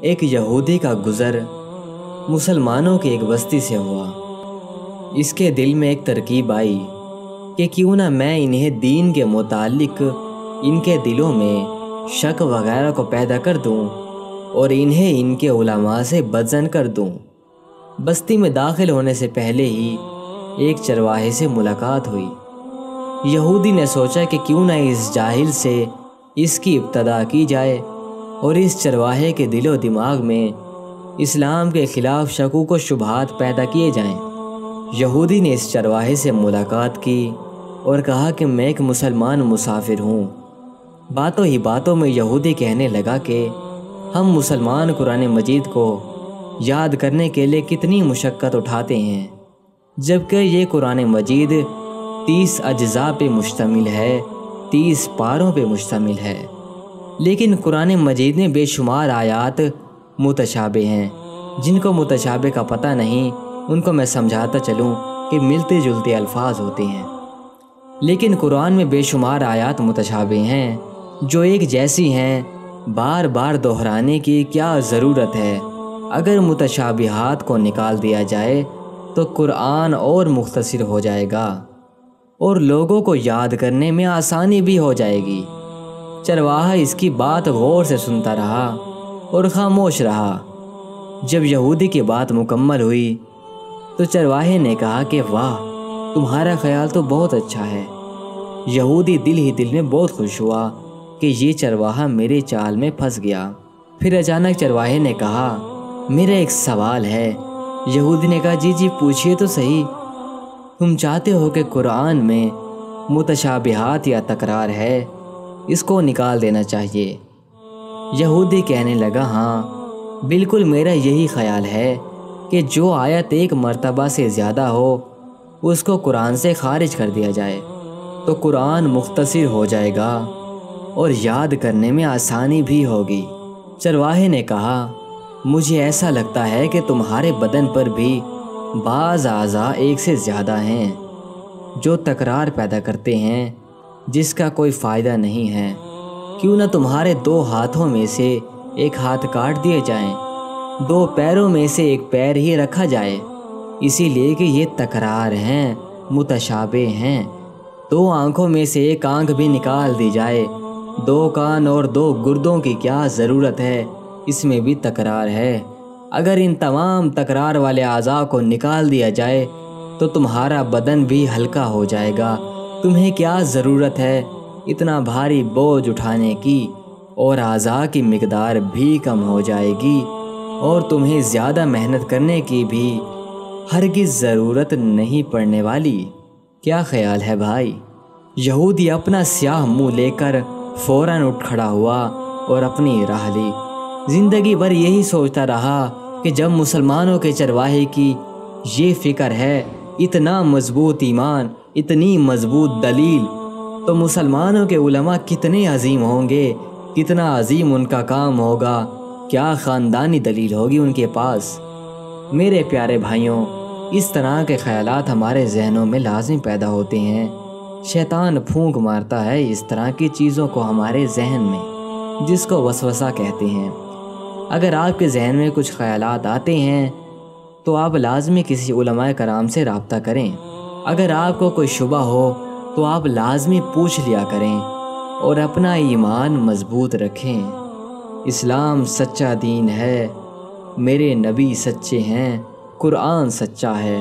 ایک یہودی کا گزر مسلمانوں کی ایک بستی سے ہوا۔ اس کے دل میں ایک ترکیب آئی کہ کیوں نہ میں انہیں دین کے متعلق ان کے دلوں میں شک وغیرہ کو پیدا کر دوں اور انہیں ان کے علماء سے بدظن کر دوں۔ بستی میں داخل ہونے سے پہلے ہی ایک چرواہے سے ملاقات ہوئی۔ یہودی نے سوچا کہ کیوں نہ اس جاہل سے اس کی ابتدا کی جائے اور اس چرواہے کے دل و دماغ میں اسلام کے خلاف شکوک و شبہات پیدا کیے جائیں۔ یہودی نے اس چرواہے سے ملاقات کی اور کہا کہ میں ایک مسلمان مسافر ہوں۔ باتوں ہی باتوں میں یہودی کہنے لگا کہ ہم مسلمان قرآن مجید کو یاد کرنے کے لیے کتنی مشقت اٹھاتے ہیں، جبکہ یہ قرآن مجید 30 اجزاء پہ مشتمل ہے، 30 پاروں پہ مشتمل ہے، لیکن قرآن مجید میں بے شمار آیات متشابہ ہیں۔ جن کو متشابہ کا پتہ نہیں ان کو میں سمجھاتا چلوں کہ ملتے جلتے الفاظ ہوتے ہیں، لیکن قرآن میں بے شمار آیات متشابہ ہیں جو ایک جیسی ہیں، بار بار دہرانے کی کیا ضرورت ہے؟ اگر متشابہات کو نکال دیا جائے تو قرآن اور مختصر ہو جائے گا اور لوگوں کو یاد کرنے میں آسانی بھی ہو جائے گی۔ چرواہا اس کی بات غور سے سنتا رہا اور خاموش رہا۔ جب یہودی کی بات مکمل ہوئی تو چرواہے نے کہا کہ واہ، تمہارا خیال تو بہت اچھا ہے۔ یہودی دل ہی دل میں بہت خوش ہوا کہ یہ چرواہا میرے چال میں پھنس گیا۔ پھر اچانک چرواہے نے کہا، میرا ایک سوال ہے۔ یہودی نے کہا، جی پوچھئے تو صحیح۔ تم چاہتے ہو کہ قرآن میں متشابہات یا تکرار ہے، اس کو نکال دینا چاہیے؟ یہودی کہنے لگا، ہاں بالکل، میرا یہی خیال ہے کہ جو آیت ایک مرتبہ سے زیادہ ہو اس کو قرآن سے خارج کر دیا جائے تو قرآن مختصر ہو جائے گا اور یاد کرنے میں آسانی بھی ہوگی۔ چرواہے نے کہا، مجھے ایسا لگتا ہے کہ تمہارے بدن پر بھی بعض اعضاء ایک سے زیادہ ہیں جو تکرار پیدا کرتے ہیں جس کا کوئی فائدہ نہیں ہے۔ کیوں نہ تمہارے 2 ہاتھوں میں سے ایک ہاتھ کاٹ دیے جائیں، 2 پیروں میں سے ایک پیر ہی رکھا جائے، اسی لیے کہ یہ تکرار ہیں، متشابہ ہیں۔ 2 آنکھوں میں سے ایک آنکھ بھی نکال دی جائے، 2 کان اور 2 گردوں کی کیا ضرورت ہے؟ اس میں بھی تکرار ہے۔ اگر ان تمام تکرار والے اعضاء کو نکال دیا جائے تو تمہارا بدن بھی ہلکا ہو جائے گا۔ تمہیں کیا ضرورت ہے اتنا بھاری بوجھ اٹھانے کی؟ اور اعضاء کی مقدار بھی کم ہو جائے گی اور تمہیں زیادہ محنت کرنے کی بھی ہرگز ضرورت نہیں پڑنے والی۔ کیا خیال ہے بھائی؟ یہودی اپنا سیاہ منہ لے کر فوراً اٹھ کھڑا ہوا اور اپنی راہ لی۔ زندگی بھر یہی سوچتا رہا کہ جب مسلمانوں کے چرواہے کی یہ فکر ہے، اتنا مضبوط ایمان، اتنی مضبوط دلیل، تو مسلمانوں کے علماء کتنے عظیم ہوں گے، کتنا عظیم ان کا کام ہوگا، کیا خاندانی دلیل ہوگی ان کے پاس۔ میرے پیارے بھائیوں، اس طرح کے خیالات ہمارے ذہنوں میں لازم پیدا ہوتے ہیں۔ شیطان پھونک مارتا ہے اس طرح کی چیزوں کو ہمارے ذہن میں، جس کو وسوسہ کہتے ہیں۔ اگر آپ کے ذہن میں کچھ خیالات آتے ہیں تو آپ لازمی کسی علماء کرام سے رابطہ کریں۔ اگر آپ کو کوئی شبہ ہو تو آپ لازمی پوچھ لیا کریں اور اپنا ایمان مضبوط رکھیں۔ اسلام سچا دین ہے، میرے نبی سچے ہیں، قرآن سچا ہے۔